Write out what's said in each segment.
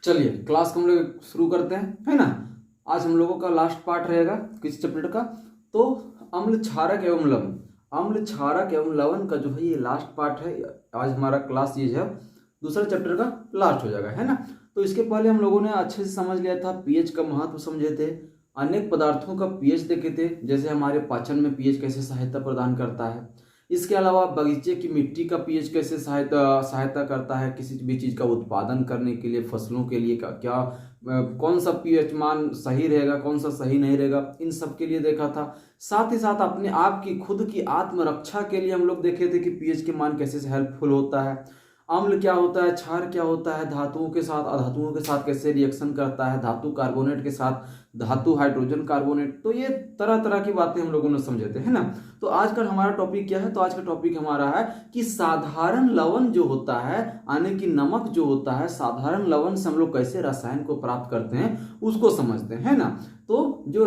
चलिए क्लास को हम लोग शुरू करते हैं, है ना। आज हम लोगों का लास्ट पार्ट रहेगा किस चैप्टर का, तो अम्ल क्षारक एवं लवण। अम्ल क्षारक एवं लवण का जो है ये लास्ट पार्ट है। आज हमारा क्लास ये है दूसरा चैप्टर का लास्ट हो जाएगा, है ना। तो इसके पहले हम लोगों ने अच्छे से समझ लिया था, पीएच का महत्व समझे थे, अनेक पदार्थों का पीएच देखे थे, जैसे हमारे पाचन में पीएच कैसे सहायता प्रदान करता है। इसके अलावा बगीचे की मिट्टी का पीएच कैसे सहायता करता है किसी भी चीज़ का उत्पादन करने के लिए, फसलों के लिए क्या कौन सा पीएच मान सही रहेगा, कौन सा सही नहीं रहेगा, इन सब के लिए देखा था। साथ ही साथ अपने आप की खुद की आत्मरक्षा के लिए हम लोग देखे थे कि पीएच के मान कैसे हेल्पफुल होता है। अम्ल क्या होता है, क्षार क्या होता है, धातुओं के साथ अधातुओं के साथ कैसे रिएक्शन करता है, धातु कार्बोनेट के साथ धातु हाइड्रोजन कार्बोनेट। तो ये तरह तरह की बातें हम लोगों ने समझे थे, है ना। तो आज का हमारा टॉपिक क्या है, तो आज का टॉपिक हमारा है कि साधारण लवण जो होता है, यानी कि नमक जो होता है, साधारण लवण से हम लोग कैसे रसायन को प्राप्त करते हैं उसको समझते हैं, है ना। तो जो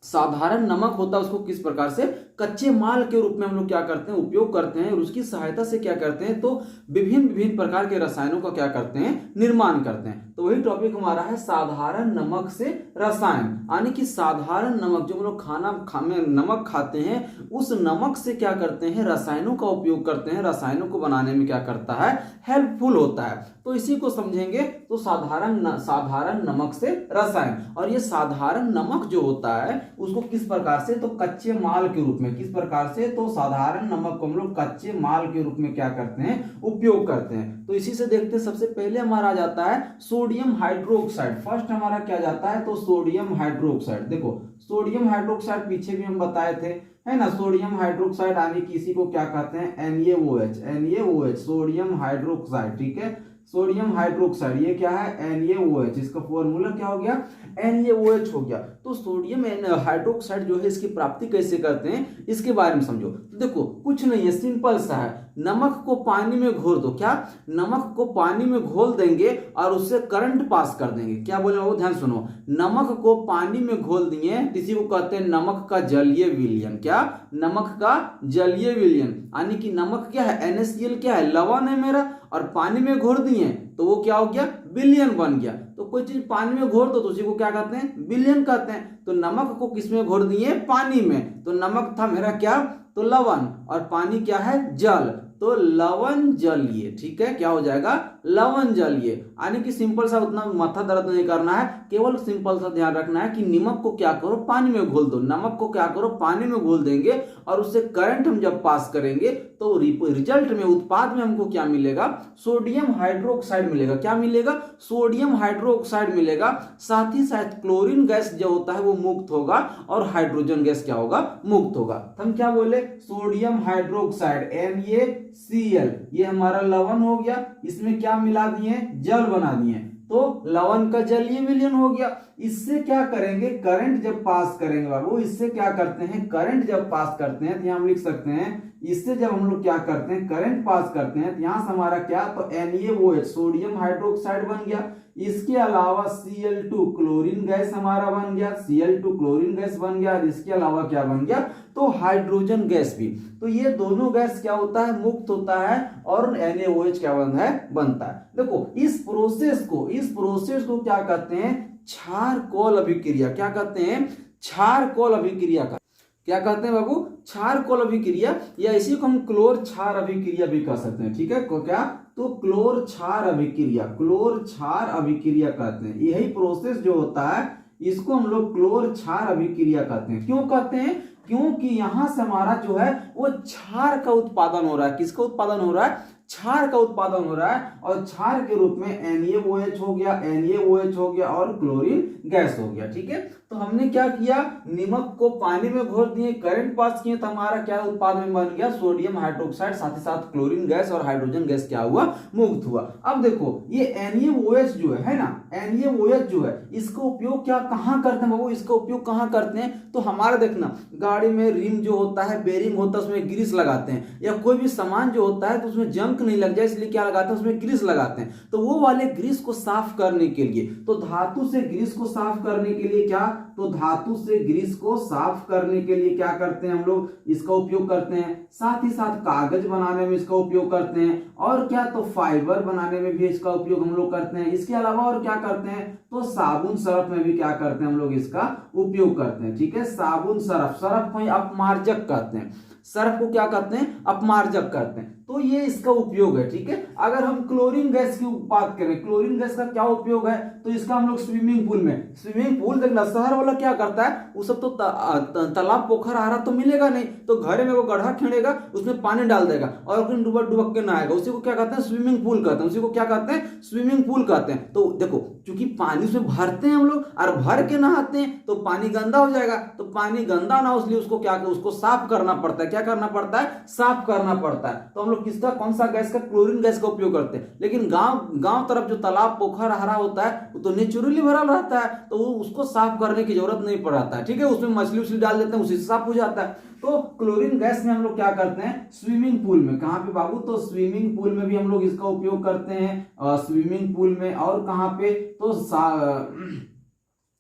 साधारण नमक होता है उसको किस प्रकार से कच्चे माल के रूप में हम लोग क्या करते हैं, उपयोग करते हैं, और उसकी सहायता से क्या करते हैं, तो विभिन्न विभिन्न प्रकार के रसायनों का क्या करते हैं, निर्माण करते हैं। तो वही टॉपिक हमारा है साधारण नमक से रसायन, यानी कि साधारण नमक जो हम लोग में नमक खाते हैं, उस नमक से क्या करते हैं, रसायनों का उपयोग करते हैं, रसायनों को बनाने में क्या करता है, हेल्पफुल होता है। तो इसी को समझेंगे। तो साधारण नमक से रसायन, और ये साधारण नमक जो होता है उसको किस प्रकार से, तो कच्चे माल के रूप में, किस प्रकार से, तो साधारण नमक को हम लोग कच्चे माल के रूप में क्या करते हैं, उपयोग करते हैं। तो इसी से देखते हैं, सबसे पहले हमारा आ जाता है सोडियम हाइड्रोक्साइड। फर्स्ट हमारा क्या जाता है, तो सोडियम हाइड्रोक्साइड। देखो सोडियम हाइड्रोक्साइड पीछे भी हम बताए थे, है ना। सोडियम हाइड्रोक्साइड यानी कि इसी को क्या कहते हैं, NaOH, सोडियम हाइड्रोक्साइड, ठीक है। सोडियम हाइड्रोक्साइड ये क्या है, NaOH, इसका फॉर्मूला क्या हो गया, NaOH हो गया। तो सोडियम हाइड्रोक्साइड जो है इसकी प्राप्ति कैसे करते हैं इसके बारे में समझो। तो देखो कुछ नहीं है, सिंपल सा है, नमक को पानी में घोल दो। क्या, नमक को पानी में घोल देंगे और उससे करंट पास कर देंगे। क्या बोले वो, ध्यान सुनो, नमक को पानी में घोल दिए, इसी को कहते हैं नमक का जलीय विलयन। क्या, नमक का जलीय विलयन, यानी कि नमक क्या है, NaCl क्या है, लवण है मेरा, और पानी में घोल दिए तो वो क्या हो गया, विलयन बन गया। तो कोई चीज पानी में घोल दो तो उसी को क्या कहते हैं, विलयन कहते हैं। तो नमक को किसमें घोल दिए, पानी में, तो नमक था मेरा क्या, तो लवण, और पानी क्या है, जल, तो लवण जलीय, ठीक है। क्या हो जाएगा, लवण जलीय, यानी कि सिंपल सा, उतना माथा दर्द नहीं करना है, केवल सिंपल सा ध्यान रखना है कि नमक को क्या करो, पानी में घोल दो। नमक को क्या करो, पानी में घोल देंगे, और उससे करंट हम जब पास करेंगे तो रिजल्ट में, उत्पाद में हमको क्या मिलेगा, सोडियम हाइड्रोक्साइड मिलेगा। क्या मिलेगा, सोडियम हाइड्रोक्साइड मिलेगा। साथ ही साथ क्लोरीन गैस जो होता है वो मुक्त होगा, और हाइड्रोजन गैस क्या होगा, मुक्त होगा। तो हम क्या बोले, सोडियम हाइड्रोक्साइड NaCl, ये हमारा लवण हो गया, इसमें क्या मिला दिए, जल बना दिए, तो लवण का जलीय विलयन हो गया। इससे क्या करेंगे, करंट जब पास करेंगे बाबू, इससे क्या करते हैं, करंट जब पास करते हैं, तो हम लिख सकते हैं, इससे जब हम लोग क्या करते हैं, करंट पास करते हैं, तो यहां से हमारा क्या, तो NaOH सोडियम हाइड्रोक्साइड बन गया। इसके अलावा Cl2 क्लोरीन गैस हमारा बन गया, Cl2 क्लोरीन गैस बन गया, और इसके अलावा क्या बन गया, तो हाइड्रोजन गैस भी। तो ये दोनों गैस क्या होता है, मुक्त होता है, और NaOH क्या बनता है। देखो इस प्रोसेस को क्या कहते हैं, क्षार कौल अभिक्रिया। क्या कहते हैं, क्षार कौल अभिक्रिया का क्या कहते हैं बाबू, क्षार कौल अभिक्रिया, या इसी को हम क्लोर क्षार अभिक्रिया भी कह सकते हैं, ठीक है। क्या, तो क्लोर क्षार अभिक्रिया कहते हैं। यही प्रोसेस जो होता है इसको हम लोग क्लोर क्षार अभिक्रिया कहते हैं। क्यों कहते हैं, क्योंकि यहां से हमारा जो है वो क्षार का उत्पादन हो रहा है। किसका उत्पादन हो रहा है, क्षार का उत्पादन हो रहा है, और क्षार के रूप में NaOH हो गया, और क्लोरीन गैस हो गया, ठीक है। तो हमने क्या किया, नमक को पानी में घोल दिए, करंट पास किए, तो हमारा क्या उत्पाद में बन गया, सोडियम हाइड्रोक्साइड, साथ ही साथ क्लोरीन गैस और हाइड्रोजन गैस क्या हुआ, मुक्त हुआ। अब देखो ये NaOH जो है ना, NaOH जो है इसका उपयोग क्या कहाँ करते हैं बाबू, इसका उपयोग कहाँ करते हैं, तो हमारा देखना गाड़ी में रिम जो होता है, बेरिंग होता है, उसमें ग्रीस लगाते हैं, या कोई भी सामान जो होता है तो उसमें जंग नहीं लग जाए इसलिए क्या लगाते हैं, उसमें ग्रीस लगाते हैं। तो वो वाले ग्रीस को साफ करने के लिए, तो धातु से ग्रीस को साफ करने के लिए क्या तो धातु से ग्रीस को साफ करने के लिए क्या करते हैं हम लोग, इसका उपयोग करते हैं। साथ ही साथ कागज बनाने में इसका उपयोग करते हैं, और क्या, तो फाइबर बनाने में भी इसका उपयोग हम लोग करते हैं। इसके अलावा और क्या करते हैं, तो साबुन सरफ में भी क्या करते हैं हम लोग, इसका उपयोग करते हैं। ठीक है, साबुन सरफ, सरफ को अपमार्जक कहते हैं, सर्फ को क्या कहते हैं, अपमार्जक कहते हैं। तो ये इसका उपयोग है। ठीक है, अगर हम क्लोरीन गैस की बात करें, क्लोरीन गैस का क्या उपयोग है, तो इसका हम लोग स्विमिंग पूल में, स्विमिंग पूल देखना शहर वाला क्या करता है, वो सब तो तालाब पोखर आरा तो मिलेगा नहीं, तो घरे में वो गड्ढा खेड़ेगा, उसमें पानी डाल देगा और फिर डुबक डुबक के नहाएगा, उसी को क्या कहते हैं, स्विमिंग पूल कहते हैं, उसी को क्या कहते हैं, स्विमिंग पूल कहते हैं। तो देखो, क्योंकि पानी उसमें भरते हैं हम लोग और भर के नहाते हैं, तो पानी गंदा हो जाएगा, तो पानी गंदा ना हो इसलिए उसको क्या, उसको साफ करना पड़ता है। क्या करना पड़ता है, साफ करना पड़ता है। तो हम लोग किसका, कौन सा गैस का, क्लोरीन गैस का उपयोग करते हैं। लेकिन गांव तरफ जो तालाब पोखर हरा होता है वो तो नेचुरली भरा रहता है, तो उसको साफ करने की जरूरत नहीं पड़ता है। ठीक है, उसमें मछली उछली डाल देते हैं, उसी से साफ हो जाता है। तो क्लोरीन गैस में हम लोग क्या करते हैं, स्विमिंग पूल में, कहां पे बाबू, तो स्विमिंग पूल में भी हम लोग इसका उपयोग करते हैं, स्विमिंग पूल में। और कहां पे, तो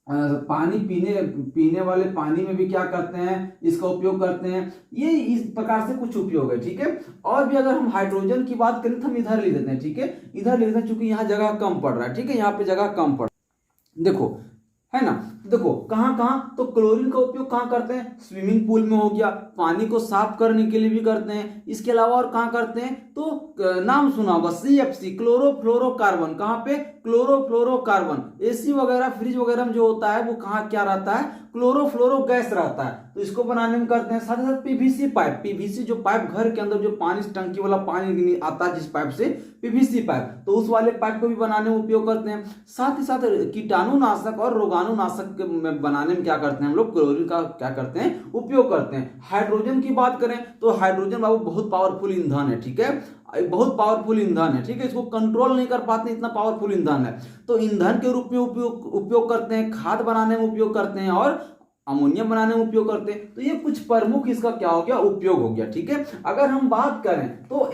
पानी पीने वाले पानी में भी क्या करते हैं, इसका उपयोग करते हैं। ये इस प्रकार से कुछ उपयोग है। ठीक है, और भी अगर हम हाइड्रोजन की बात करें तो हम इधर लिख देते हैं। ठीक है, इधर लिख देते हैं, चूंकि यहाँ जगह कम पड़ रहा है। ठीक है, यहाँ पे जगह कम पड़, देखो है ना, देखो कहां कहां, तो क्लोरीन का उपयोग कहां करते हैं, स्विमिंग पूल में हो गया, पानी को साफ करने के लिए भी करते हैं। इसके अलावा और कहां करते हैं, तो नाम सुना होगा CFC, क्लोरोफ्लोरोकार्बन, कहां पे, क्लोरोफ्लोरोकार्बन। एसी वगैरह फ्रिज वगैरह में जो होता है वो कहां क्या रहता है, क्लोरोफ्लोरो गैस रहता है, तो इसको बनाने में करते हैं। साथ ही साथ PVC पाइप, PVC जो पाइप घर के अंदर जो पानी टंकी वाला पानी आता है जिस पाइप से, PVC पाइप, तो उस वाले पाइप को भी बनाने में उपयोग करते हैं। साथ ही साथ कीटाणुनाशक और रोगाणुनाशक बनाने में क्या करते हैं हम लोग, क्लोरीन का क्या करते हैं, उपयोग करते हैं। हाइड्रोजन की बात करें तो हाइड्रोजन बाबू बहुत पावरफुल ईंधन है। ठीक है, बहुत पावरफुल ईंधन है। ठीक है, इसको कंट्रोल नहीं कर पाते, इतना पावरफुल ईंधन है। तो ईंधन के रूप में उपयोग करते हैं, खाद बनाने में उपयोग करते हैं, और अमोनिया बनाने में उपयोग करते हैं। तो ये कुछ प्रमुख इसका क्या हो गया, उपयोग हो गया। ठीक है, अगर हम बात करें तो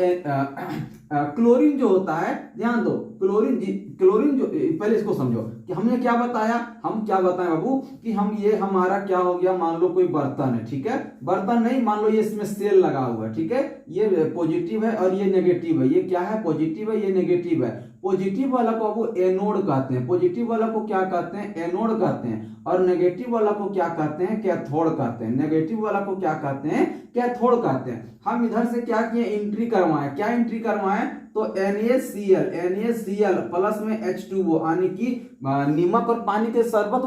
क्लोरीन जो होता है, ध्यान दो, क्लोरीन जो, पहले इसको समझो कि हमने क्या बताया, हम क्या बताएं बाबू, कि हम ये हमारा क्या हो गया, मान लो कोई बर्तन है। ठीक है, बर्तन नहीं, मान लो ये इसमें सेल लगा हुआ है। ठीक है, ये पॉजिटिव है और ये नेगेटिव है। ये क्या है, पॉजिटिव है, ये नेगेटिव है। पॉजिटिव वाला को वो एनोड कहते हैं, पॉजिटिव वाला को क्या कहते हैं, एनोड कहते हैं, और नेगेटिव वाला को क्या कहते हैं, कैथोड कहते हैं। नेगेटिव वाला को क्या कहते हैं, कैथोड कहते हैं। हम इधर से क्या किए, एंट्री करवाए, क्या एंट्री करवाए, तो NaCl प्लस में H2O, यानी कि नमक और पानी के शरबत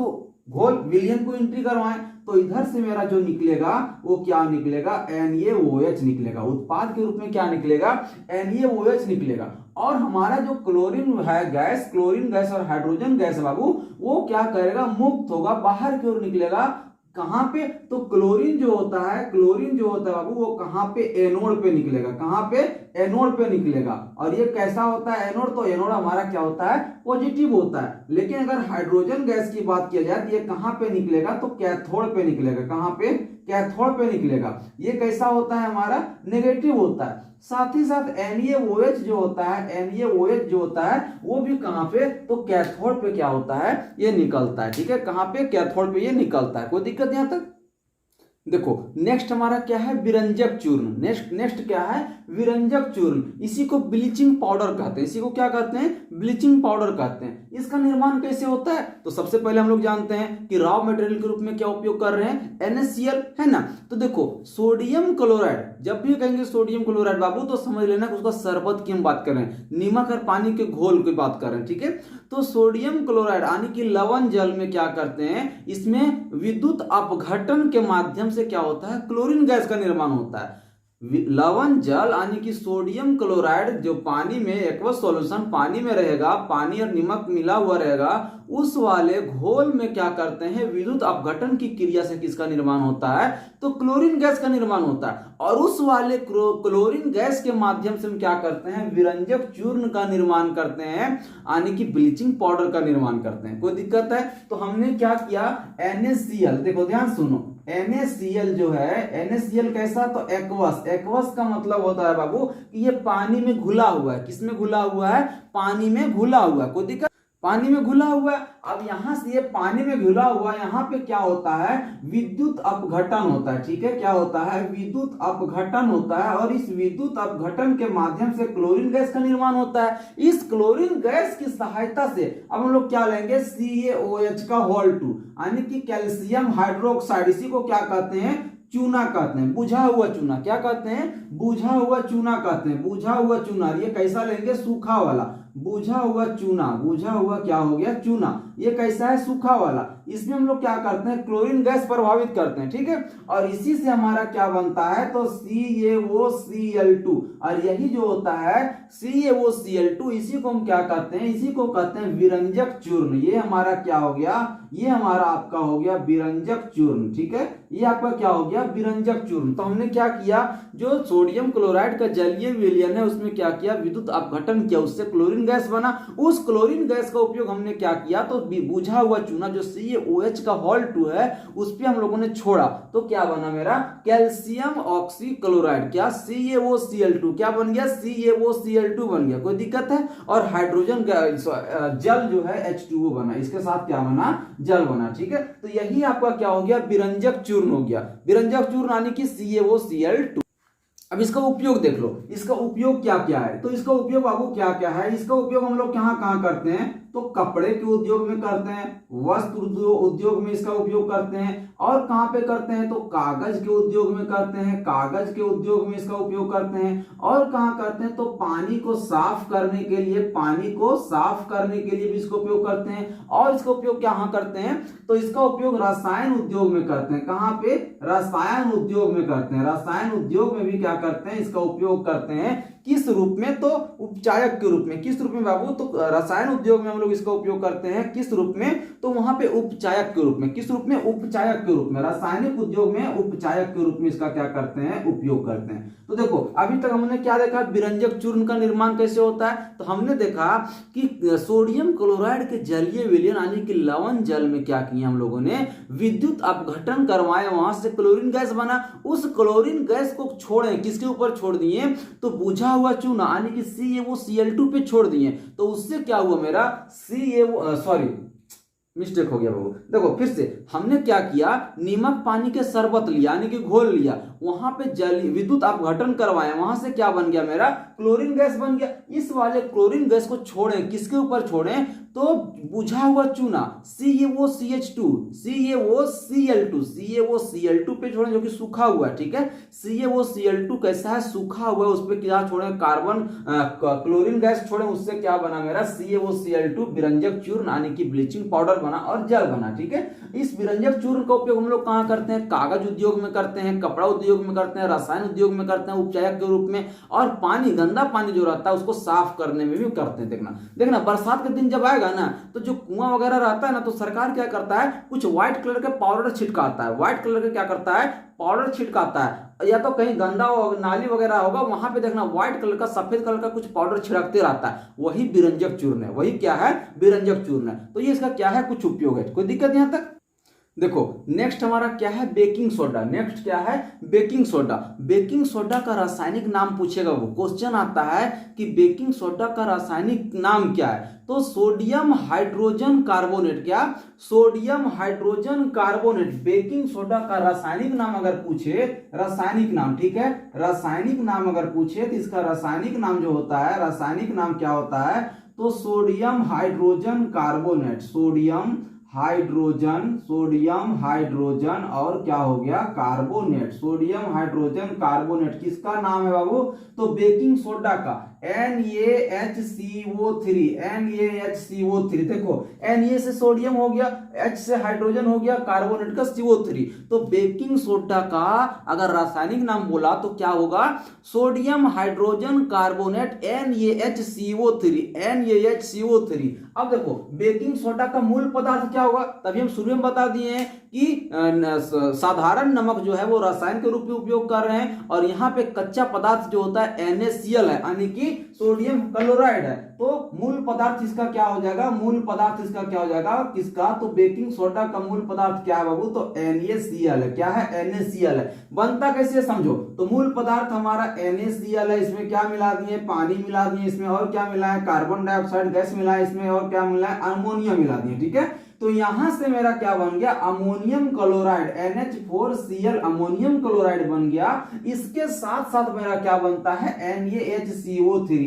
घोल विलियन को एंट्री करवाएं, तो इधर से मेरा जो निकलेगा वो क्या निकलेगा, NaOH निकलेगा। उत्पाद के रूप में क्या निकलेगा, NaOH निकलेगा। और हमारा जो क्लोरीन है गैस, क्लोरीन गैस और हाइड्रोजन गैस बाबू, वो क्या करेगा, मुक्त होगा, बाहर की ओर निकलेगा। कहां पे, तो क्लोरीन जो होता है बाबू, वो कहां पे, एनोड पे निकलेगा। कहां पे, एनोड पे निकलेगा। और ये कैसा होता है एनोड, तो एनोड हमारा क्या होता है, पॉजिटिव होता है। लेकिन अगर हाइड्रोजन गैस की बात किया जाए तो ये कहां पे निकलेगा, तो कैथोड पे निकलेगा। कहां पे, कैथोड पे निकलेगा। ये कैसा होता है, हमारा नेगेटिव होता है। साथ ही साथ NaOH जो होता है वो भी कहां पे, तो कैथोड पे क्या होता है, ये निकलता है। ठीक है, कहां पे, कैथोड पे ये निकलता है। कोई दिक्कत यहां तक, देखो नेक्स्ट हमारा क्या है, विरंजक चूर्ण। नेक्स्ट क्या है, विरंजक चूर्ण। इसी को ब्लीचिंग पाउडर कहते हैं, इसी को क्या कहते हैं, ब्लीचिंग पाउडर कहते हैं। इसका निर्माण कैसे होता है, तो सबसे पहले हम लोग जानते हैं कि रॉ मटेरियल के रूप में क्या उपयोग कर रहे हैं, NaCl, है ना। तो देखो सोडियम क्लोराइड, जब भी कहेंगे सोडियम क्लोराइड बाबू, तो समझ लेना कि उसका शरबत की हम बात कर रहे हैं, नीमक और पानी के घोल की बात कर रहे हैं। ठीक है, तो सोडियम क्लोराइड यानी कि लवण जल में क्या करते हैं, इसमें विद्युत अपघटन के माध्यम से क्या होता है, क्लोरीन गैस का निर्माण होता है। लवण जल यानी कि सोडियम क्लोराइड जो पानी में, एक्वस सॉल्यूशन पानी में रहेगा, पानी और नमक मिला हुआ रहेगा, उस वाले घोल में क्या करते हैं, विद्युत अपघटन की क्रिया से किसका निर्माण होता है, तो क्लोरीन गैस का निर्माण होता है। और उस वाले क्लोरीन गैस के माध्यम से हम क्या करते हैं, विरंजक चूर्ण का निर्माण करते हैं, यानी कि ब्लीचिंग पाउडर का निर्माण करते हैं। कोई दिक्कत है, तो हमने क्या किया, NaCl, देखो ध्यान सुनो, NaCl जो है, NaCl कैसा, तो एक्वस का मतलब होता है बाबू कि ये पानी में घुला हुआ है। किसमें घुला हुआ है, पानी में घुला हुआ है। कोई दिक्कत, पानी में घुला हुआ है। अब यहां से ये पानी में घुला हुआ, यहाँ पे क्या होता है, विद्युत अपघटन होता है। ठीक है, क्या होता है, विद्युत अपघटन होता है, और इस विद्युत अपघटन के माध्यम से क्लोरीन गैस का निर्माण होता है। इस क्लोरीन गैस की सहायता से अब हम लोग क्या लेंगे, CaOH का होल 2 यानी कि कैल्शियम हाइड्रोक्साइड, इसी को क्या कहते हैं, चूना कहते हैं, बुझा हुआ चूना। क्या कहते हैं, बुझा हुआ चूना कहते हैं, बुझा हुआ चूना। ये कैसा लेंगे, सूखा वाला, बुझा हुआ चूना, बुझा हुआ क्या हो गया, चूना। ये कैसा है, सूखा वाला। इसमें हम लोग क्या करते हैं, क्लोरीन गैस प्रभावित करते हैं। ठीक है, और इसी से हमारा क्या बनता है, तो CaOCl2, और यही जो होता है CaOCl2, इसी को हम क्या कहते हैं, इसी को कहते हैं विरंजक चूर्ण। ये हमारा क्या हो गया, ये हमारा आपका हो गया विरंजक चूर्ण। ठीक है, ये आपका क्या हो गया, विरंजक चूर्ण। तो हमने क्या किया, जो सोडियम क्लोराइड का जलीय विलयन है उसमें क्या किया, विद्युत अपघटन किया, उससे क्लोरीन गैस बना। उस क्लोरीन गैस का उपयोग हमने क्या किया, तो बुझा हुआ चूना जो CaOH का होल 2 है उस पे हम लोगों ने छोड़ा, तो क्या बना मेरा, कैल्शियम ऑक्सीक्लोराइड, क्या CaOCl2 क्या बन गया, CaOCl2 बन गया। कोई दिक्कत है, और हाइड्रोजन जल जो है H2O बना, इसके साथ क्या बना, जल बना। ठीक है, तो यही आपका क्या हो गया, विरंजक चूर्ण हो गया। विरंजक चूर्ण यानी कि CaOCl2। अब इसका उपयोग देख लो, इसका उपयोग क्या क्या है, तो इसका उपयोग बाबू क्या क्या है, इसका उपयोग हम लोग कहाँ कहाँ करते हैं, तो कपड़े के उद्योग में करते हैं, वस्त्र उद्योग में इसका उपयोग करते हैं, और कहाँ पे करते हैं, तो कागज के उद्योग में करते हैं, कागज के उद्योग में इसका उपयोग करते हैं, और कहाँ करते हैं, तो पानी को साफ करने के लिए, पानी को साफ करने के लिए भी इसका उपयोग करते हैं। और इसका उपयोग कहाँ करते हैं, तो इसका उपयोग रसायन उद्योग में करते हैं। कहाँ पे, रसायन उद्योग में करते हैं। रसायन उद्योग में भी क्या करते हैं, इसका उपयोग करते हैं। किस रूप में, तो उपचायक के रूप में। किस रूप में बाबू, तो रसायन उद्योग में हम लोग इसका उपयोग करते हैं। किस रूप में, तो वहां पे उपचायक के रूप में। किस रूप में, उपचायक के रूप में। रासायनिक उद्योग में उपचायक के रूप में इसका क्या करते हैं, उपयोग करते हैं। तो देखो अभी तक हमने क्या देखा, विरंजक चूर्ण का निर्माण कैसे होता है, तो हमने देखा कि सोडियम क्लोराइड के जलीय विलयन यानी कि लवण जल में क्या किया हम लोगों ने, विद्युत अपघटन करवाए, वहां से क्लोरीन गैस बना। उस क्लोरीन गैस को छोड़े, किसके ऊपर छोड़ दिए, तो बुझा हुआ चूना यानी कि CaOCl2 पे छोड़ दिए। तो उससे क्या हुआ मेरा, मिस्टेक हो गया बाबू। देखो फिर से हमने क्या किया, नीमक पानी के शरबत लिया यानी कि घोल लिया, वहां पे जल विद्युत अपघटन करवाया, वहां से क्या बन गया मेरा, क्लोरीन गैस बन गया। इस वाले क्लोरीन गैस को छोड़े, किसके ऊपर छोड़े, तो बुझा हुआ चूना CaOCH2 CaOCl2 पे छोड़े, जो कि सूखा हुआ है। ठीक है, CaOCl2 कैसा है, सूखा हुआ है, उस पर क्या छोड़े, कार्बन क्लोरीन गैस छोड़े, उससे क्या बना मेरा, CaOCl2 विरंजक चूर्ण यानी कि ब्लीचिंग पाउडर बना और जल बना। ठीक है, इस विरंजक चूर्ण का उपयोग हम लोग कहाँ करते हैं, कागज उद्योग में करते हैं, कपड़ा उद्योग में करते हैं, रसायन उद्योग में करते हैं उपचायक के रूप में, और पानी, गंदा पानी जो रहता है उसको साफ करने में भी करते हैं। देखना बरसात के दिन जब आएगा ना, तो जो कुआं वगैरह रहता है ना, तो सरकार क्या करता है, कुछ व्हाइट कलर के पाउडर छिटकाता है। व्हाइट कलर के क्या करता है, पाउडर छिटकाता है, या तो कहीं गंदा नाली वगैरह होगा वहां पे देखना व्हाइट कलर का, सफेद कलर का कुछ पाउडर छिड़कते रहता है, वही विरंजक चूर्ण है। वही क्या है, विरंजक चूर्ण है। तो ये इसका क्या है, कुछ उपयोग है। कोई दिक्कत यहां तक। देखो नेक्स्ट हमारा क्या है, बेकिंग सोडा। नेक्स्ट क्या है, बेकिंग सोडा। बेकिंग सोडा का रासायनिक नाम पूछेगा, वो क्वेश्चन आता है कि बेकिंग सोडा का रासायनिक नाम क्या है, तो सोडियम हाइड्रोजन कार्बोनेट। क्या, sodium hydrogen carbonate. Baking soda का रासायनिक नाम अगर पूछे, रासायनिक नाम, ठीक है, रासायनिक नाम अगर पूछे तो इसका रासायनिक नाम जो होता है, रासायनिक नाम क्या होता है, तो sodium hydrogen carbonate. Sodium hydrogen और क्या हो गया, कार्बोनेट। सोडियम हाइड्रोजन कार्बोनेट किसका नाम है बाबू, तो बेकिंग सोडा का NaHCO3। देखो Na से सोडियम हो गया, H से हाइड्रोजन हो गया, कार्बोनेट का CO3। तो बेकिंग सोडा का अगर रासायनिक नाम बोला तो क्या होगा, सोडियम हाइड्रोजन कार्बोनेट NaHCO3। अब देखो बेकिंग सोडा का मूल पदार्थ क्या होगा, तभी हम शुरू में बता दिए हैं कि साधारण नमक जो है वो रसायन के रूप में उपयोग कर रहे हैं, और यहाँ पे कच्चा पदार्थ जो होता है NaCl है, यानी कि कि सोडियम क्लोराइड है, तो मूल पदार्थ इसका क्या हो जाएगा, मूल पदार्थ इसका क्या हो जाएगा, किसका, तो बेकिंग सोडा का मूल पदार्थ क्या है बाबू, तो NaCl है। क्या है, NaCl है। बनता कैसे समझो, तो मूल पदार्थ हमारा NaCl है, इसमें क्या मिला दिए, पानी मिला दिए, इसमें और क्या मिला है, कार्बन डाइऑक्साइड गैस मिला है, इसमें और क्या मिला है, अमोनिया मिला दिए। ठीक है, तो यहां से मेरा क्या बन गया, ammonium chloride, NH4Cl ammonium chloride बन गया। इसके साथ साथ मेरा क्या बनता है, NaHCO3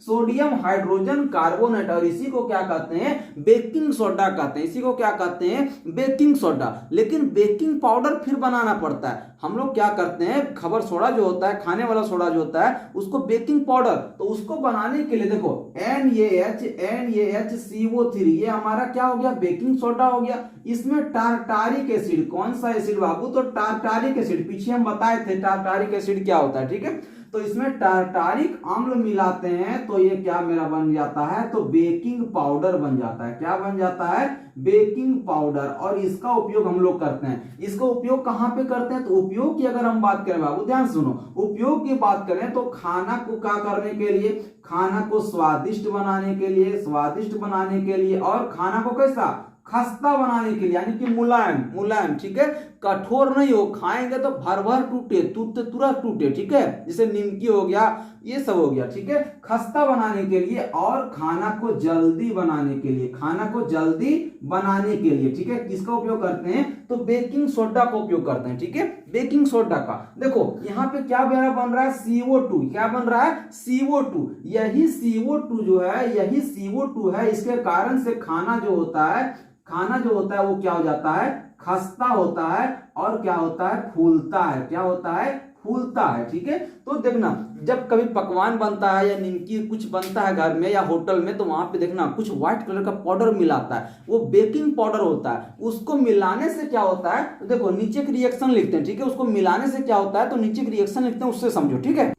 सोडियम हाइड्रोजन कार्बोनेट, और इसी को क्या कहते हैं, बेकिंग सोडा कहते हैं। इसी को क्या कहते हैं, बेकिंग सोडा। लेकिन बेकिंग पाउडर फिर बनाना पड़ता है। हम लोग क्या करते हैं, खबर सोडा जो होता है, खाने वाला सोडा जो होता है, उसको बेकिंग पाउडर, तो उसको बनाने के लिए देखो NaHCO3 ये हमारा क्या हो गया, बेकिंग सोडा हो गया। इसमें टारटारिक एसिड, कौन सा एसिड बाबू, तो टारटारिक एसिड, पीछे हम बताए थे टारटारिक एसिड क्या होता है। ठीक है, तो इसमें टारटारिक अम्ल मिलाते हैं, तो ये क्या मेरा बन जाता है, तो बेकिंग पाउडर बन जाता है। क्या बन जाता है, बेकिंग पाउडर। और इसका उपयोग हम लोग करते हैं। इसका उपयोग कहां पे करते हैं, तो उपयोग की अगर हम बात करें बाबू, ध्यान सुनो, उपयोग की बात करें तो खाना को क्या करने के लिए, खाना को स्वादिष्ट बनाने के लिए, स्वादिष्ट बनाने के लिए, और खाना को कैसा, खस्ता बनाने के लिए, यानी कि मुलायम मुलायम। ठीक है, कठोर नहीं हो, खाएंगे तो भर भर टूटे, तुरंत टूटे। ठीक है, जैसे निमकी हो गया, ये सब हो गया। ठीक है, खस्ता बनाने के लिए और खाना को जल्दी बनाने के लिए, खाना को जल्दी बनाने के लिए। ठीक है, किसका उपयोग करते हैं, तो बेकिंग सोडा का उपयोग करते हैं। ठीक है, बेकिंग सोडा का। देखो यहाँ पे क्या मेरा बन रहा है, CO2। क्या बन रहा है, CO2। यही CO2 जो है, यही CO2 है, इसके कारण से खाना जो होता है, खाना जो होता है वो क्या हो जाता है, खस्ता होता है, और क्या होता है, फूलता है। क्या होता है, फूलता है। ठीक है, तो देखना जब कभी पकवान बनता है या निमकी कुछ बनता है घर में या होटल में, तो वहां पे देखना कुछ व्हाइट कलर का पाउडर मिलाता है, वो बेकिंग पाउडर होता है। उसको मिलाने से क्या होता है, तो देखो नीचे की रिएक्शन लिखते हैं। ठीक है, उसको मिलाने से क्या होता है, तो नीचे की रिएक्शन लिखते हैं, उससे समझो। ठीक है,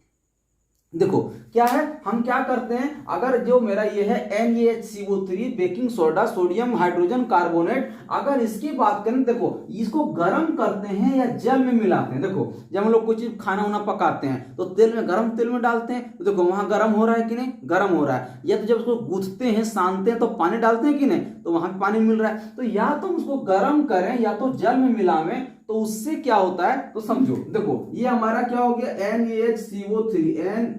देखो क्या है, हम क्या करते हैं, अगर जो मेरा ये है NaHCO3 baking soda sodium hydrogen carbonate, अगर इसकी बात करें, देखो इसको गर्म करते हैं या जल में मिलाते हैं। देखो जब हम लोग कोई चीज खाना वाना पकाते हैं तो तेल में, गर्म तेल में डालते हैं, तो देखो वहां गर्म हो रहा है कि नहीं, गर्म हो रहा है। या तो जब उसको गूंथते हैं, सानते हैं, तो पानी डालते हैं कि नहीं, तो वहां पानी मिल रहा है। तो या तो उसको गर्म करें या तो जल में मिलावें, तो उससे क्या होता है, तो समझो। देखो ये हमारा क्या हो गया, NaHCO3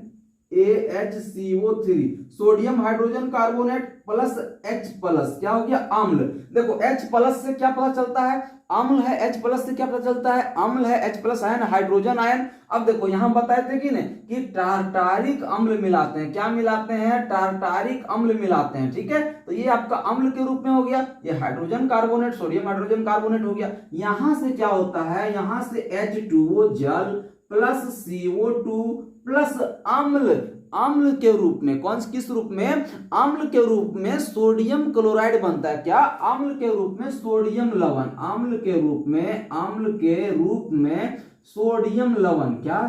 sodium hydrogen carbonate plus H plus, क्या हो गया, अम्ल। देखो H प्लस से क्या पता चलता है, अम्ल है। H प्लस से क्या पता चलता है, अम्ल है। H plus ion, hydrogen ion. अब देखो यहां बताए थे कि नहीं, कि टारटारिक अम्ल मिलाते हैं। क्या मिलाते हैं, टारटारिक अम्ल मिलाते हैं। ठीक है, तो ये आपका अम्ल के रूप में हो गया, ये hydrogen carbonate, sodium hydrogen carbonate हो गया। यहां से क्या होता है, यहां से H2O जल प्लस CO2 प्लस अम्ल, अम्ल के रूप में, कौन किस रूप में, अम्ल के रूप में सोडियम क्लोराइड बनता है। क्या, अम्ल के रूप में सोडियम लवण, अम्ल के रूप में, अम्ल के रूप में सोडियम लवण। क्या,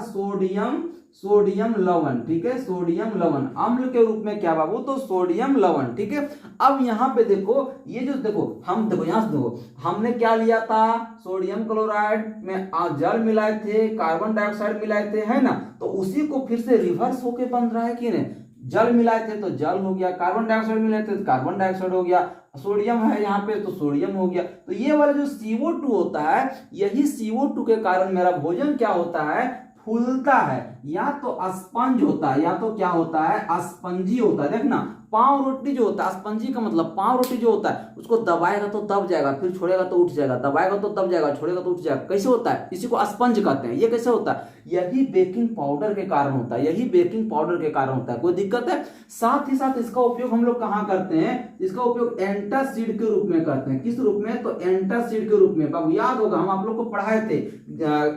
सोडियम लवण। ठीक है, सोडियम लवण अम्ल के रूप में क्या बाबू, तो सोडियम लवण। ठीक है, अब यहां पे देखो, ये जो देखो हम, देखो यहां से देखो, हमने क्या लिया था, सोडियम क्लोराइड में जल मिलाए थे, कार्बन डाइऑक्साइड मिलाए थे, है ना, तो उसी को फिर से रिवर्स होके बन रहा है कि नहीं, जल मिलाए थे तो जल हो गया, कार्बन डाइऑक्साइड मिलाए थे तो कार्बन डाइऑक्साइड हो गया, सोडियम है यहाँ पे तो सोडियम हो गया। तो ये वाला जो CO2 होता है, यही CO2 के कारण मेरा भोजन क्या होता है, फूलता है, या तो स्पंज होता है, या तो क्या होता है, स्पंजी होता है। देखना पाव रोटी जो होता है, स्पंजी का मतलब पाव रोटी जो होता है, उसको दबाएगा तो दब जाएगा, फिर छोड़ेगा तो उठ जाएगा, दबाएगा तो दब जाएगा, छोड़ेगा तो उठ जाएगा। कैसे होता है, इसी को स्पंज कहते हैं। ये कैसे होता है, यही बेकिंग पाउडर के कारण होता है, यही बेकिंग पाउडर के कारण होता है। कोई दिक्कत है, साथ ही साथ इसका उपयोग हम लोग कहाँ करते हैं, इसका उपयोग एंटासिड के रूप में करते हैं। किस रूप में, तो एंटासिड के रूप में। बाबू याद होगा, हम आप लोग को पढ़ाए थे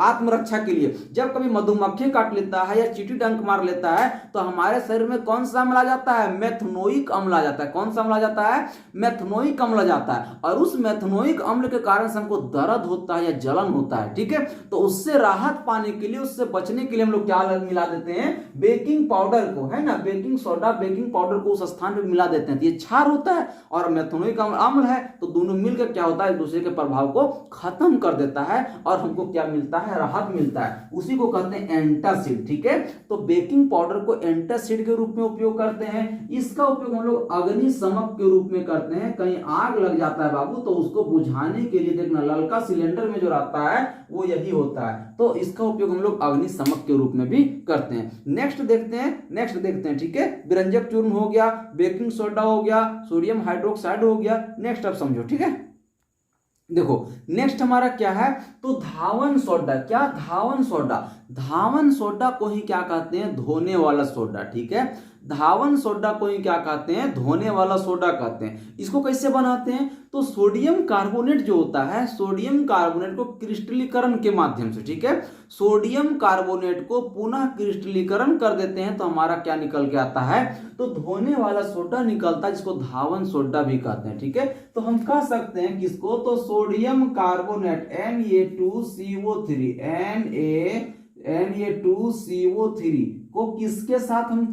आत्मरक्षा के लिए, जब कभी मधुमक्खी काट लेता है या चींटी डंक मार लेता है, तो हमारे शरीर में कौन सा अम्ल आ जाता है, मेथनोइक अम्ल आ जाता है। कौन सा अम्ल आ जाता है, मेथनोइक अम्ल आ जाता है। और उस मेथनोइक अम्ल के कारण से हमको दर्द होता है या जलन होता है। ठीक है, तो उससे राहत पाने के लिए, उससे बचने के लिए हम लोग क्या मिला देते हैं, बेकिंग पाउडर को, है ना, बेकिंग सोडा बेकिंग पाउडर को उस स्थान पे मिला देते हैं। तो ये क्षार होता है और मेथनोइक अम्ल है, तो दोनों मिलकर क्या होता है, एक दूसरे के प्रभाव को खत्म कर देता है और हमको क्या मिलता है, राहत मिलता है। उसी को कहते हैं एंटासिड। ठीक है। तो बेकिंग पाउडर को एंटासिड के रूप में उपयोग करते हैं। इसका उपयोग हम लोग अग्निशमक के रूप में करते हैं। कहीं आग लग जाता है बाबू तो उसको बुझाने के लिए, देखना ललका सिलेंडर में जो रहता है वो यही होता है, तो इसका उपयोग हम लोग अग्निशमक के रूप में भी करते हैं। नेक्स्ट देखते हैं, ठीक है। विरंजक चूर्ण हो गया, बेकिंग सोडा हो गया, सोडियम हाइड्रोक्साइड हो गया। नेक्स्ट अब समझो, ठीक है। देखो नेक्स्ट हमारा क्या है, तो धावन सोडा। क्या धावन सोडा? धावन सोडा को ही क्या कहते हैं, धोने वाला सोडा, ठीक है। धावन सोडा को ही क्या कहते हैं, धोने वाला सोडा कहते हैं। इसको कैसे बनाते हैं, तो सोडियम कार्बोनेट जो होता है, सोडियम कार्बोनेट को क्रिस्टलीकरण के माध्यम से, ठीक है, सोडियम कार्बोनेट को पुनः क्रिस्टलीकरण कर देते हैं तो हमारा क्या निकल के आता है, तो धोने वाला सोडा निकलता है, जिसको धावन सोडा भी कहते हैं, ठीक है। तो हम कह सकते हैं किसको, तो सोडियम कार्बोनेट Na2CO3 Na2CO3 को किसके साथ हम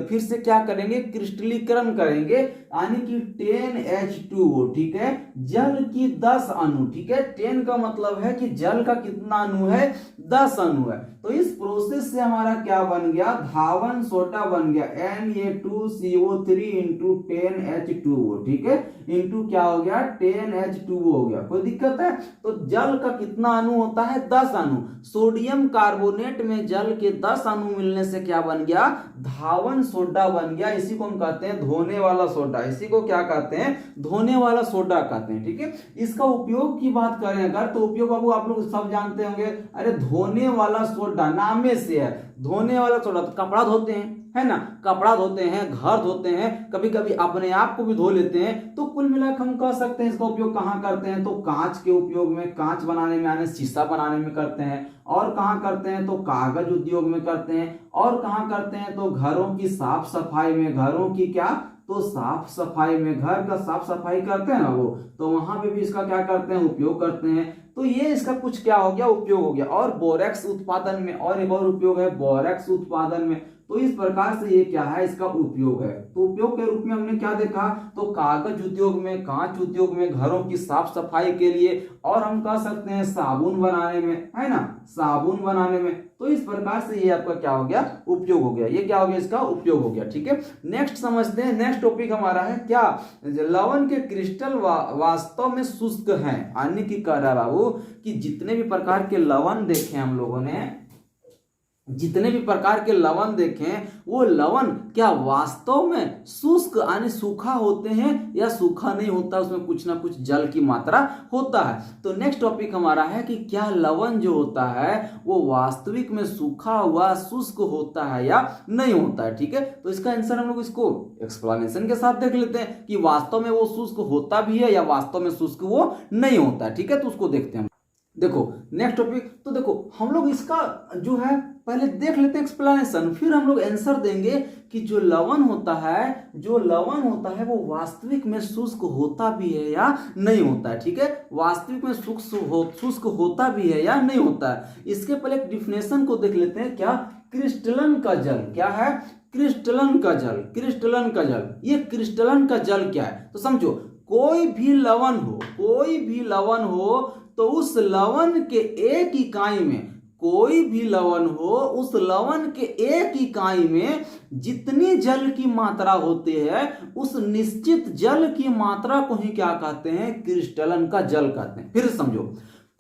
फिर से क्या करेंगे, क्रिस्टलीकरण करेंगे, यानी कि 10H2O, ठीक है। जल की 10 अणु, ठीक है। 10 का मतलब है कि जल का कितना अणु है, 10 अणु है। तो इस प्रोसेस से हमारा क्या बन गया, धावन सोडा बन गया, Na2CO3 इंटू 10H2O, ठीक है, इंटू क्या हो गया, 10H2O हो गया। कोई दिक्कत है? तो जल का कितना अणु होता है, 10 अणु। सोडियम कार्बोनेट में जल के 10 अणु मिलने से क्या बन गया, धावन सोडा बन गया। इसी को हम कहते हैं धोने वाला सोडा। इसी को क्या कहते हैं, धोने वाला सोडा कहते हैं, ठीक है। इसका उपयोग की बात करें अगर, तो उपयोग बाबू आप लोग सब जानते होंगे। अरे धोने वाला सोडा नामे से है, धोने वाला सोडा। तो कपड़ा धोते हैं, है ना, कपड़ा धोते हैं, घर धोते हैं, कभी कभी अपने आप को भी धो लेते हैं। तो कुल मिलाकर हम कह सकते हैं इसका उपयोग कहाँ करते हैं, तो कांच के उपयोग में, कांच बनाने में, यानी शीशा बनाने में करते हैं। और कहाँ करते हैं, तो कागज उद्योग में करते हैं। और कहाँ करते हैं, तो घरों की साफ सफाई में, घरों की क्या, तो साफ सफाई में, घर का साफ सफाई करते हैं ना वो, तो वहां पे भी इसका क्या करते हैं, उपयोग करते हैं। तो ये इसका कुछ क्या हो गया, उपयोग हो गया। और बोरेक्स उत्पादन में, और एक और उपयोग है बोरेक्स उत्पादन में। तो इस प्रकार से ये क्या है, इसका उपयोग है। तो उपयोग के रूप में हमने क्या देखा, तो कागज उद्योग में, कांच उद्योग में, घरों की साफ सफाई के लिए, और हम कह सकते हैं साबुन बनाने में, है ना, साबुन बनाने में। तो इस प्रकार से ये आपका क्या हो गया, उपयोग हो गया। ये क्या हो गया, इसका उपयोग हो गया, ठीक है। नेक्स्ट समझते हैं। नेक्स्ट टॉपिक हमारा है क्या, लवण के क्रिस्टल वास्तव में शुष्क हैं। यानी कि कह रहा बाबू कि जितने भी प्रकार के लवण देखे हम लोगों ने, जितने भी प्रकार के लवण देखें, वो लवण क्या वास्तव में शुष्क यानी सूखा होते हैं या सूखा नहीं होता, उसमें कुछ ना कुछ जल की मात्रा होता है। तो नेक्स्ट टॉपिक हमारा है कि क्या लवण जो होता है वो वास्तविक में सूखा हुआ शुष्क होता है या नहीं होता है, ठीक है। तो इसका आंसर हम लोग इसको एक्सप्लेनेशन के साथ देख लेते हैं कि वास्तव में वो शुष्क होता भी है या वास्तव में शुष्क वो नहीं होता है, ठीक है। तो उसको देखते हैं। देखो नेक्स्ट टॉपिक, तो देखो हम लोग इसका जो है पहले देख लेते हैं एक्सप्लेनेशन, फिर हम लोग आंसर देंगे कि जो लवण होता है, जो लवण होता है वो वास्तविक में शुष्क होता भी है या नहीं होता है, ठीक है। वास्तविक में शुष्क होता भी है या नहीं होता है। इसके पहले एक डिफिनेशन को देख लेते हैं। क्या, क्रिस्टलन का जल। क्या है, क्रिस्टलन का जल। क्रिस्टलन का जल, ये क्रिस्टलन का जल क्या है, तो समझो कोई भी लवण हो, कोई भी लवण हो, तो उस लवण के एक इकाई में, कोई भी लवण हो, उस लवण के एक इकाई में जितनी जल की मात्रा होती है, उस निश्चित जल की मात्रा को ही क्या कहते हैं, क्रिस्टलन का जल कहते हैं। फिर समझो,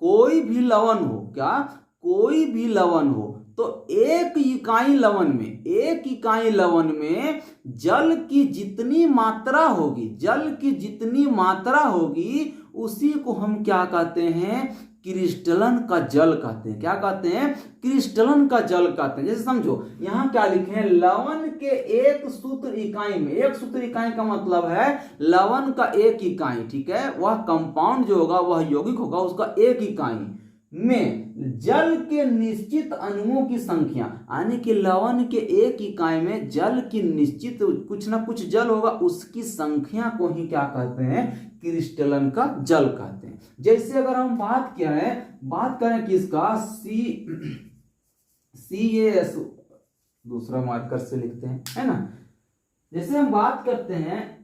कोई भी लवण हो, क्या, कोई भी लवण हो, तो एक इकाई लवण में, एक इकाई लवण में जल की जितनी मात्रा होगी, जल की जितनी मात्रा होगी, उसी को हम क्या कहते हैं, क्रिस्टलन का जल कहते हैं। क्या कहते हैं, क्रिस्टलन का जल कहते हैं। जैसे समझो यहाँ क्या लिखे हैं, लवण के एक सूत्र इकाई में, एक सूत्र इकाई का मतलब है लवण का एक इकाई, ठीक है, वह कंपाउंड जो होगा वह यौगिक होगा, उसका एक इकाई में जल के निश्चित अणुओं की संख्या, यानी कि लवण के एक इकाई में जल की निश्चित कुछ ना कुछ जल होगा, उसकी संख्या को ही क्या कहते हैं, क्रिस्टलन का जल कहते हैं। जैसे अगर हम बात करें किसका, CaS, दूसरा मार्कर से लिखते हैं, है ना। जैसे हम बात करते हैं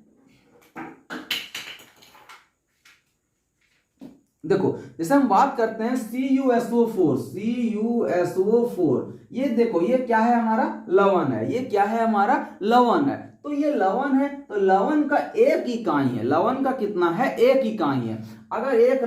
देखो जैसे हम बात करते हैं CuSO4, CuSO4, ये देखो ये क्या है, हमारा लवण है। ये क्या है, हमारा लवण है। तो ये लवण है, तो लवण का एक इकाई है। लवण का कितना है, एक इकाई है। अगर एक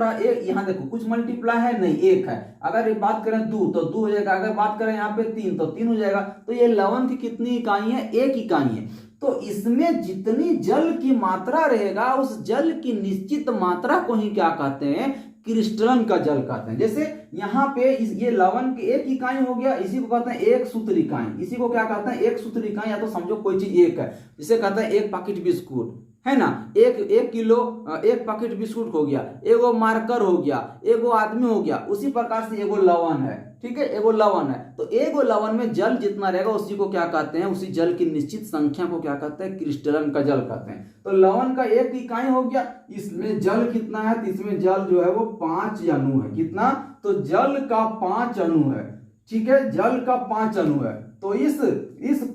यहाँ देखो कुछ मल्टीप्लाई है नहीं, एक है। अगर एक बात करें दो तो दो हो जाएगा। अगर बात करें यहाँ पे तीन तो तीन हो जाएगा। तो ये लवण की कितनी इकाई है, एक इकाई है। तो इसमें जितनी जल की मात्रा रहेगा, उस जल की निश्चित मात्रा को ही क्या कहते हैं, क्रिस्टलन का जल कहते हैं। जैसे यहाँ पे ये लवण की एक इकाई हो गया, इसी को कहते हैं एक सूत्र इकाई। इसी को क्या कहते हैं, एक सूत्र इकाई, या तो समझो कोई चीज एक है, जिसे कहते हैं एक पैकेट बिस्कुट, है ना। एक किलो एक पैकेट बिस्कुट हो गया, एगो मार्कर हो गया, एगो आदमी हो गया। उसी प्रकार से एगो लवण है, ठीक है, एगो लवण है। तो एगो लवण में जल जितना रहेगा उसी को क्या कहते हैं, उसी जल की निश्चित संख्या को क्या कहते हैं, क्रिस्टलन का जल कहते हैं। तो लवण का एक इकाई हो गया, इसमें जल कितना है, तो इसमें जल जो है वो 5 अणु है। कितना, तो जल का 5 अणु है, ठीक है, जल का 5 अणु है। तो इस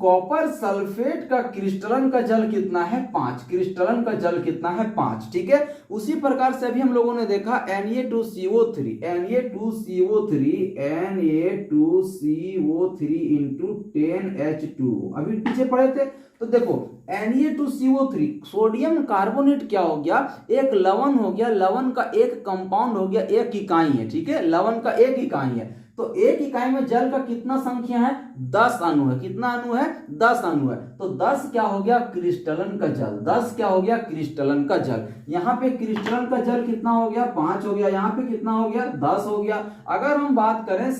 कॉपर सल्फेट का क्रिस्टलन का जल कितना है, 5। क्रिस्टलन का जल कितना है, 5, ठीक है। उसी प्रकार से अभी हम लोगों ने देखा Na2CO3 into 10H2O, अभी पीछे पढ़े थे। तो देखो Na2CO3 सोडियम कार्बोनेट क्या हो गया, एक लवण हो गया। लवण का एक कंपाउंड हो गया, एक इकाई है, ठीक है, लवण का एक इकाई है। तो एक इकाई में जल का कितना संख्या है, 10 अणु है। कितना अणु है, 10 अणु है। तो 10 क्या हो गया, क्रिस्टलन का जल। 10 क्या हो गया, क्रिस्टलन का जल। यहाँ पे क्रिस्टलन का जल कितना हो गया, 5 हो गया। यहाँ पे कितना हो गया, 10 हो गया। अगर हम बात करें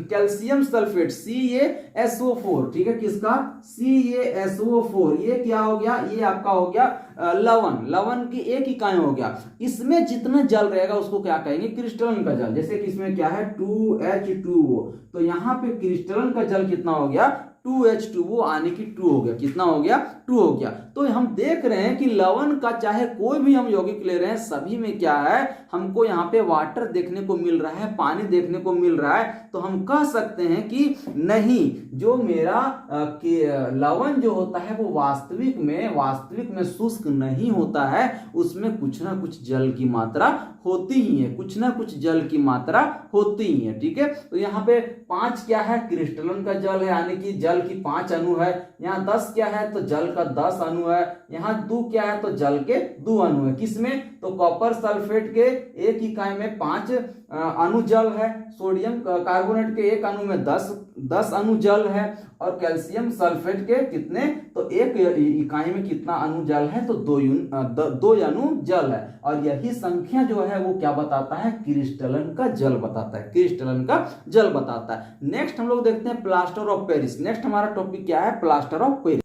कैल्शियम सल्फेट CaSO4, ठीक है, किसका, CaSO4, ये क्या हो गया, ये आपका हो गया लवण की एक इकाई हो गया। इसमें जितना जल रहेगा उसको क्या कहेंगे, क्रिस्टलन का जल। जैसे कि इसमें क्या है, 2H2O, तो यहाँ पे क्रिस्टलन का जल कितना हो गया, 2H2O आने की 2 हो गया। कितना हो गया, 2 हो गया। तो हम देख रहे हैं कि लवण का चाहे कोई भी हम यौगिक ले रहे हैं, सभी में क्या है, हमको यहाँ पे वाटर देखने को मिल रहा है, पानी देखने को मिल रहा है। तो हम कह सकते हैं कि नहीं, जो मेरा लवण जो होता है वो वास्तविक में शुष्क नहीं होता है, उसमें कुछ ना कुछ जल की मात्रा होती ही है, कुछ ना कुछ जल की मात्रा होती ही है, ठीक है। तो यहाँ पे 5 क्या है, क्रिस्टलन का जल है, यानी कि जल की 5 अणु है। यहाँ 10 क्या है, तो जल का 10 अणु है। यहाँ 2 क्या है, तो जल के 2 अणु है। किसमें, तो कॉपर सल्फेट के एक इकाई में 5 अणु जल है। सोडियम कार्बोनेट के एक अणु में 10 अणु जल है। और कैल्शियम सल्फेट के कितने, तो एक इकाई में कितना अणु जल है, तो 2 अणु जल है। और यही संख्या जो है वो क्या बताता है, क्रिस्टलन का जल बताता है, क्रिस्टलन का जल बताता है। नेक्स्ट हम लोग देखते हैं प्लास्टर ऑफ पेरिस। नेक्स्ट हमारा टॉपिक क्या है, प्लास्टर ऑफ पेरिस।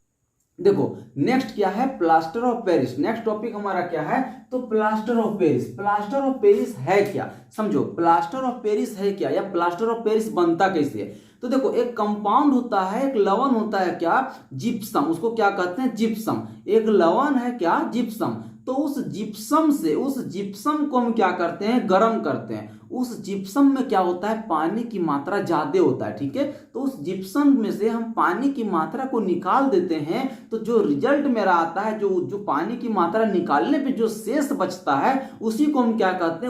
देखो नेक्स्ट क्या है, plaster of Paris. Next topic हमारा क्या है, तो plaster of Paris. Plaster of Paris है क्या, समझो, प्लास्टर ऑफ पेरिस है क्या, या प्लास्टर ऑफ पेरिस बनता कैसे है। तो देखो एक कंपाउंड होता है, एक लवण होता है क्या, जिप्सम, उसको क्या कहते हैं, जिप्सम। एक लवण है क्या, जिप्सम। तो उस जिप्सम को हम क्या करते हैं, गर्म करते हैं। उस जिप्सम में क्या होता है, पानी की मात्रा ज्यादा होता है, ठीक है। तो उस जिप्सम में से हम पानी की मात्रा को निकाल देते हैं। तो जो रिजल्ट मेरा आता है, जो पानी की मात्रा निकालने पे जो शेष बचता है, उसी को हम क्या कहते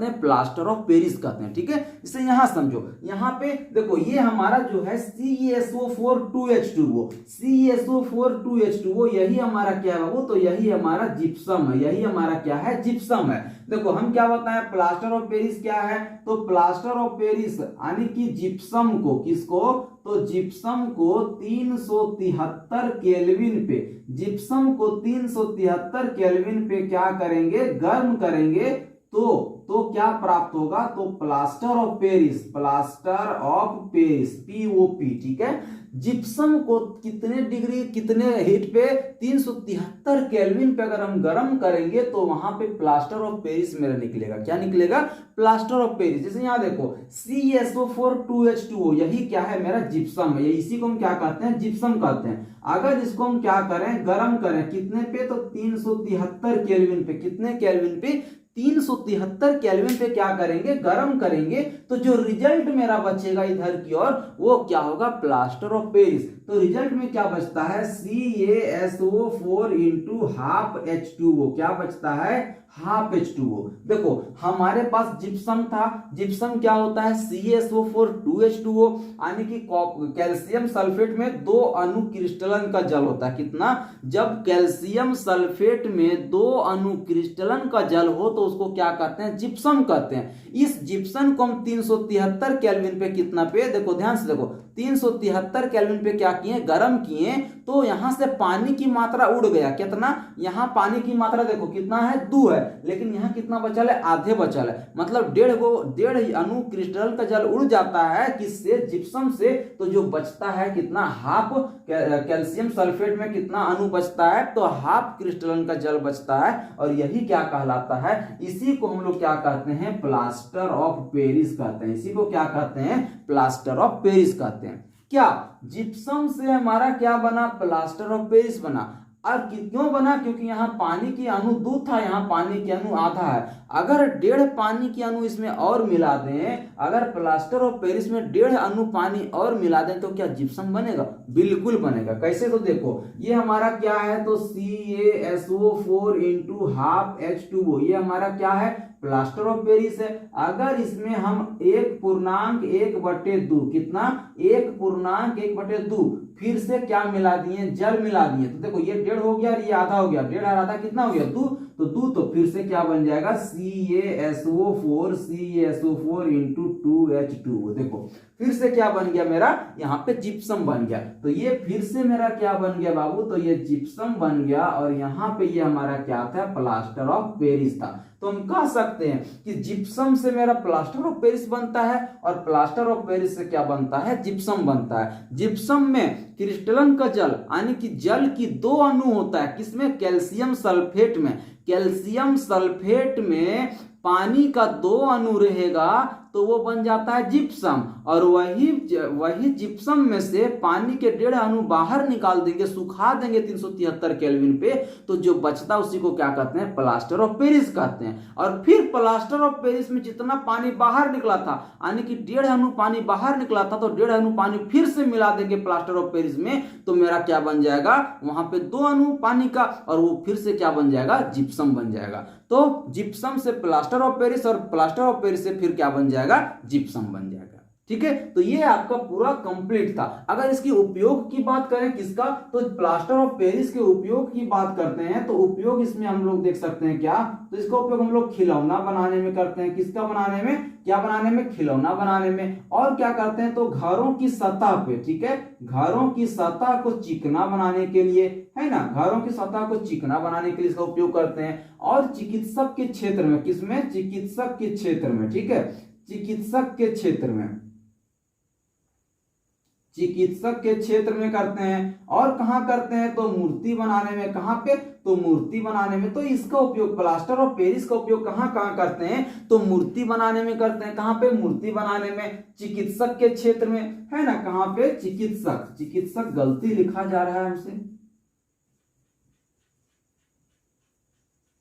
हैं, प्लास्टर ऑफ पेरिस कहते हैं, ठीक है। इसे यहां समझो, यहाँ पे देखो ये हमारा जो है CaSO4 2H2O, यही हमारा क्या है वो, तो यही हमारा जिप्सम है, यही हमारा क्या है, जिप्सम है। देखो हम क्या बताएं, प्लास्टर ऑफ पेरिस क्या है, तो प्लास्टर ऑफ पेरिस यानी कि जिप्सम को, किसको, तो जिप्सम को 373 केल्विन पे, जिप्सम को 373 केल्विन पे क्या करेंगे, गर्म करेंगे। तो क्या प्राप्त होगा, तो प्लास्टर ऑफ पेरिस, POP, ठीक है। जिप्सम को कितने डिग्री, कितने हीट पे, 373 केल्विन पे अगर हम गर्म करेंगे तो वहां पे प्लास्टर ऑफ पेरिस मेरा निकलेगा। क्या निकलेगा, प्लास्टर ऑफ पेरिस। जैसे यहाँ देखो CaSO4 2H2O, यही क्या है, मेरा जिप्सम है। इसी को हम क्या कहते हैं, जिप्सम कहते हैं। अगर इसको हम क्या करें, गर्म करें, कितने पे, तो 373 केल्विन पे। कितने केल्विन पे, 373 केल्विन पे क्या करेंगे, गर्म करेंगे, तो जो रिजल्ट मेरा बचेगा इधर की ओर वो क्या होगा, प्लास्टर ऑफ पेरिस। तो रिजल्ट में क्या बचता है, CaSO4 इंटू हाफ H2O, क्या बचता है, हाफ H2O। देखो हमारे पास जिप्सम था, जिप्सम क्या होता है, CaSO4 2H2O, यानी कि कैल्शियम सल्फेट में 2 अणु क्रिस्टलन का जल होता है। कितना, जब कैल्शियम सल्फेट में 2 अणु क्रिस्टलन का जल हो तो उसको क्या कहते हैं, जिप्सम कहते हैं। इस जिप्सम को हम 373 केल्विन पे कितना पे, देखो ध्यान से देखो, 373 केल्विन पे क्या किए, गर्म किए, तो यहां से पानी की मात्रा उड़ गया। कितना, यहां पानी की मात्रा देखो कितना है, 2 है, लेकिन यहां कितना बचल है, आधे बचल है, मतलब 1.5 अणु क्रिस्टल का जल उड़ जाता है किससे, जिप्सम से। तो जो बचता है कितना, हाफ, कैल्शियम सल्फेट में कितना अणु बचता है, तो हाफ क्रिस्टलन का जल बचता है, और यही क्या कहलाता है, इसी को हम लोग क्या कहते हैं, प्लास्टर ऑफ पेरिस कहते हैं। इसी को क्या कहते हैं, प्लास्टर ऑफ पेरिस कहते हैं। क्या जिप्सम से हमारा क्या बना, प्लास्टर ऑफ पेरिस बना। और क्यों बना, क्योंकि यहाँ पानी की अणु 2 था, यहाँ पानी की अणु आधा है। अगर 1.5 पानी की अणु इसमें और मिला दें, अगर प्लास्टर ऑफ पेरिस में 1.5 अणु पानी और मिला दें, तो क्या जिप्सम बनेगा, बिल्कुल बनेगा। कैसे, तो देखो ये हमारा क्या है, तो CaSO4 इंटू हाफ H2O, ये हमारा क्या है, प्लास्टर ऑफ पेरिस है। अगर इसमें हम 1.1/2, कितना, 1.1/2 फिर से क्या मिला दिए, जल मिला दिए, तो देखो ये 1.5 हो गया और ये आधा हो गया, 1.5 और आधा कितना हो गया, 2, तो 2, तो फिर से क्या बन जाएगा, CaSO4 इंटू 2H2O। देखो फिर से क्या बन गया मेरा, यहाँ पे जिप्सम बन गया। तो ये फिर से मेरा क्या बन गया बाबू, तो ये जिप्सम बन गया, और यहाँ पे ये हमारा क्या था, प्लास्टर ऑफ पेरिस था। तो हम कह सकते हैं कि जिप्सम से मेरा प्लास्टर ऑफ पेरिस बनता है, और प्लास्टर ऑफ पेरिस से क्या बनता है, जिप्सम बनता है। जिप्सम में क्रिस्टलन का जल, यानी कि जल की 2 अणु होता है, किसमें, कैल्शियम सल्फेट में। कैल्शियम सल्फेट में पानी का 2 अणु रहेगा तो वो बन जाता है जिप्सम, और वही जिप्सम में से पानी के 1.5 अणु बाहर निकाल देंगे, सुखा देंगे 373 केल्विन पे, तो जो बचता उसी को क्या कहते हैं, प्लास्टर ऑफ पेरिस कहते हैं। और फिर प्लास्टर ऑफ पेरिस में जितना पानी बाहर निकला था, यानी कि 1.5 अणु पानी बाहर निकला था, तो 1.5 अणु पानी फिर से मिला देंगे प्लास्टर ऑफ पेरिस में, तो मेरा क्या बन जाएगा, वहां पे 2 अणु पानी का, और वो फिर से क्या बन जाएगा, जिप्सम बन जाएगा। तो जिप्सम से प्लास्टर ऑफ पेरिस, और प्लास्टर ऑफ पेरिस से फिर क्या बन जाएगा, जिप्सम बन जाएगा। ठीक है, तो ये आपका पूरा कंप्लीट था। अगर इसकी उपयोग की बात करें, किसका, तो प्लास्टर ऑफ पेरिस के उपयोग की बात करते हैं, तो उपयोग इसमें हम लोग देख सकते हैं क्या, तो इसका उपयोग हम लोग खिलौना बनाने में करते हैं। किसका बनाने में, क्या बनाने में, खिलौना बनाने में। और क्या करते हैं, तो घरों की सतह पे, ठीक है, घरों की सतह को चिकना बनाने के लिए, है ना, घरों की सतह को चिकना बनाने के लिए इसका उपयोग करते हैं। और चिकित्सक के क्षेत्र में, किसमें, चिकित्सक के क्षेत्र में, ठीक है, चिकित्सक के क्षेत्र में, चिकित्सक के क्षेत्र में करते हैं। और कहां करते हैं, तो मूर्ति बनाने में। कहां पे, तो मूर्ति बनाने में। तो इसका उपयोग, प्लास्टर ऑफ पेरिस का उपयोग कहां कहां करते हैं, तो मूर्ति बनाने में करते हैं। कहां पे, मूर्ति बनाने में, चिकित्सक के क्षेत्र में, है ना, कहां पे, चिकित्सक, चिकित्सक गलती लिखा जा रहा है हमसे,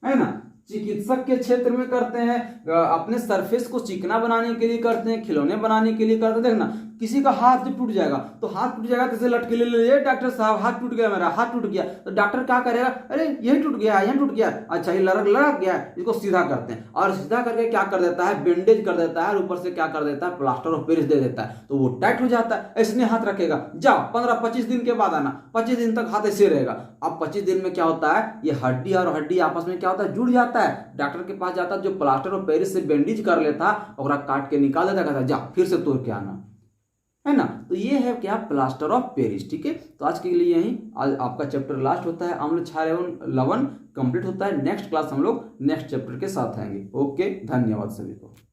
है ना, चिकित्सक के क्षेत्र में करते हैं। अपने सरफेस को चिकना बनाने के लिए करते हैं, खिलौने बनाने के लिए करते हैं। देखना किसी का हाथ जब टूट जाएगा, तो हाथ टूट जाएगा, कैसे लटके ले डॉक्टर साहब हाथ टूट गया, मेरा हाथ टूट गया, तो डॉक्टर क्या करेगा, अरे यही टूट गया, यही टूट गया, अच्छा ये लड़क गया, इसको सीधा करते हैं। और सीधा करके क्या कर देता है, बैंडेज कर देता है, और ऊपर से क्या कर देता है, प्लास्टर ऑफ पेरिस दे देता है, तो वो टाइट हो जाता है। ऐसे हाथ रखेगा, जाओ 15-25 दिन के बाद आना, 25 दिन तक हाथ ऐसे रहेगा। अब 25 दिन में क्या होता है, ये हड्डी और हड्डी आपस में क्या होता है, जुड़ जाता है। डॉक्टर के पास जाता है, जो प्लास्टर ऑफ पेरिस से बैंडेज कर लेता, और काट के निकाल देता, कहता जा फिर से तोड़ के आना, है ना। तो ये है क्या, प्लास्टर ऑफ पेरिस। ठीक है, तो आज के लिए यही, आज आपका चैप्टर लास्ट होता है, अम्ल क्षार एवं लवण कंप्लीट होता है। नेक्स्ट क्लास हम लोग नेक्स्ट चैप्टर के साथ आएंगे। ओके, धन्यवाद सभी को।